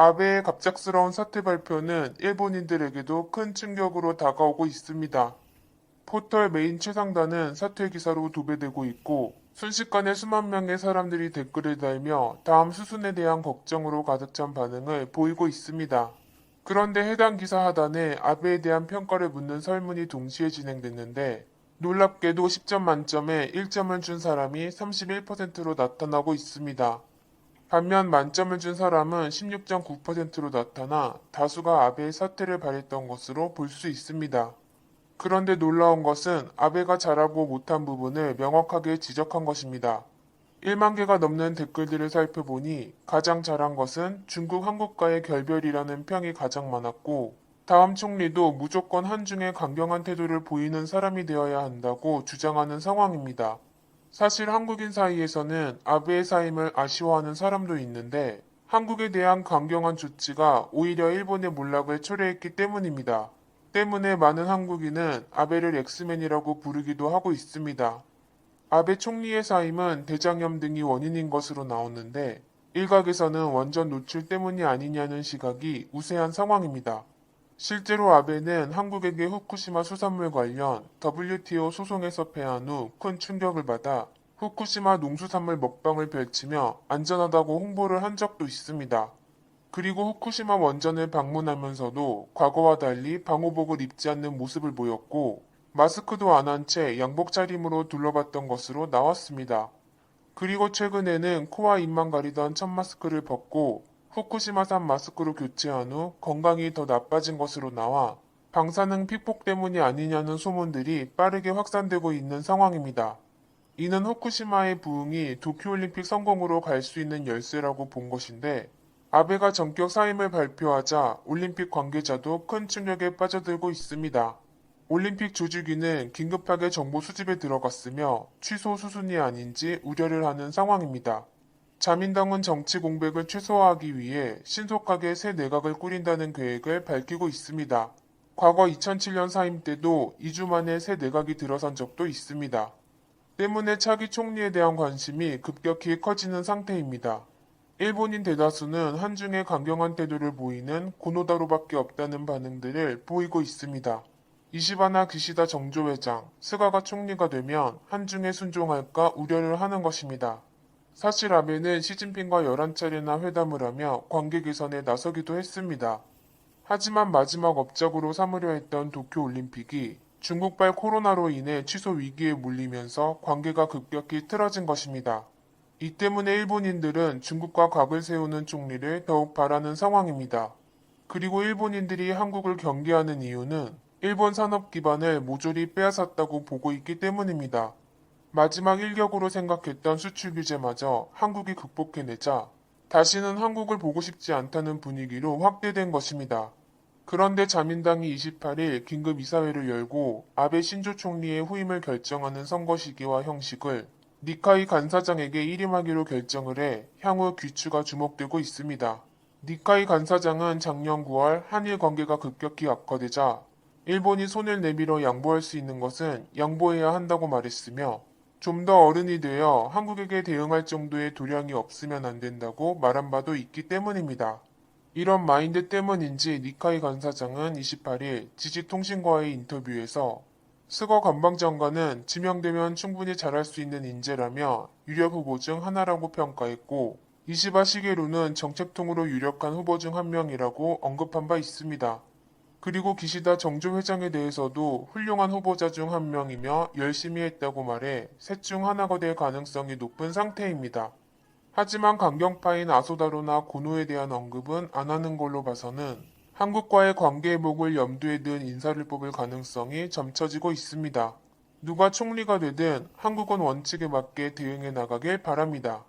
아베의 갑작스러운 사퇴 발표는 일본인들에게도 큰 충격으로 다가오고 있습니다. 포털 메인 최상단은 사퇴 기사로 도배되고 있고 순식간에 수만 명의 사람들이 댓글을 달며 다음 수순에 대한 걱정으로 가득 찬 반응을 보이고 있습니다. 그런데 해당 기사 하단에 아베에 대한 평가를 묻는 설문이 동시에 진행됐는데 놀랍게도 10점 만점에 1점을 준 사람이 31%로 나타나고 있습니다. 반면 만점을 준 사람은 16.9%로 나타나 다수가 아베의 사퇴를 바랬던 것으로 볼 수 있습니다. 그런데 놀라운 것은 아베가 잘하고 못한 부분을 명확하게 지적한 것입니다. 1만 개가 넘는 댓글들을 살펴보니 가장 잘한 것은 중국 한국과의 결별이라는 평이 가장 많았고 다음 총리도 무조건 한중에 강경한 태도를 보이는 사람이 되어야 한다고 주장하는 상황입니다. 사실 한국인 사이에서는 아베의 사임을 아쉬워하는 사람도 있는데 한국에 대한 강경한 조치가 오히려 일본의 몰락을 초래했기 때문입니다. 때문에 많은 한국인은 아베를 엑스맨이라고 부르기도 하고 있습니다. 아베 총리의 사임은 대장염 등이 원인인 것으로 나오는데 일각에서는 원전 노출 때문이 아니냐는 시각이 우세한 상황입니다. 실제로 아베는 한국에게 후쿠시마 수산물 관련 WTO 소송에서 패한 후 큰 충격을 받아 후쿠시마 농수산물 먹방을 펼치며 안전하다고 홍보를 한 적도 있습니다. 그리고 후쿠시마 원전을 방문하면서도 과거와 달리 방호복을 입지 않는 모습을 보였고 마스크도 안 한 채 양복 차림으로 둘러봤던 것으로 나왔습니다. 그리고 최근에는 코와 입만 가리던 첫 마스크를 벗고 후쿠시마산 마스크로 교체한 후 건강이 더 나빠진 것으로 나와 방사능 피폭 때문이 아니냐는 소문들이 빠르게 확산되고 있는 상황입니다. 이는 후쿠시마의 부흥이 도쿄올림픽 성공으로 갈 수 있는 열쇠라고 본 것인데 아베가 전격 사임을 발표하자 올림픽 관계자도 큰 충격에 빠져들고 있습니다. 올림픽 조직위는 긴급하게 정보 수집에 들어갔으며 취소 수순이 아닌지 우려를 하는 상황입니다. 자민당은 정치 공백을 최소화하기 위해 신속하게 새 내각을 꾸린다는 계획을 밝히고 있습니다. 과거 2007년 사임 때도 2주 만에 새 내각이 들어선 적도 있습니다. 때문에 차기 총리에 대한 관심이 급격히 커지는 상태입니다. 일본인 대다수는 한중에 강경한 태도를 보이는 고노다로밖에 없다는 반응들을 보이고 있습니다. 이시바나 기시다 정조회장, 스가가 총리가 되면 한중에 순종할까 우려를 하는 것입니다. 사실 아베는 시진핑과 11차례나 회담을 하며 관계 개선에 나서기도 했습니다. 하지만 마지막 업적으로 삼으려 했던 도쿄올림픽이 중국발 코로나로 인해 취소 위기에 몰리면서 관계가 급격히 틀어진 것입니다. 이 때문에 일본인들은 중국과 각을 세우는 총리를 더욱 바라는 상황입니다. 그리고 일본인들이 한국을 경계하는 이유는 일본 산업 기반을 모조리 빼앗았다고 보고 있기 때문입니다. 마지막 일격으로 생각했던 수출 규제마저 한국이 극복해내자 다시는 한국을 보고 싶지 않다는 분위기로 확대된 것입니다. 그런데 자민당이 28일 긴급 이사회를 열고 아베 신조 총리의 후임을 결정하는 선거 시기와 형식을 니카이 간사장에게 일임하기로 결정을 해 향후 귀추가 주목되고 있습니다. 니카이 간사장은 작년 9월 한일 관계가 급격히 악화되자 일본이 손을 내밀어 양보할 수 있는 것은 양보해야 한다고 말했으며 좀 더 어른이 되어 한국에게 대응할 정도의 도량이 없으면 안 된다고 말한 바도 있기 때문입니다. 이런 마인드 때문인지 니카이 간사장은 28일 지지통신과의 인터뷰에서 스거 관방장관은 지명되면 충분히 잘할 수 있는 인재라며 유력 후보 중 하나라고 평가했고 이시바 시게루는 정책통으로 유력한 후보 중 한 명이라고 언급한 바 있습니다. 그리고 기시다 정조 회장에 대해서도 훌륭한 후보자 중 한 명이며 열심히 했다고 말해 셋 중 하나가 될 가능성이 높은 상태입니다. 하지만 강경파인 아소다로나 고노에 대한 언급은 안 하는 걸로 봐서는 한국과의 관계 회복을 염두에 둔 인사를 뽑을 가능성이 점쳐지고 있습니다. 누가 총리가 되든 한국은 원칙에 맞게 대응해 나가길 바랍니다.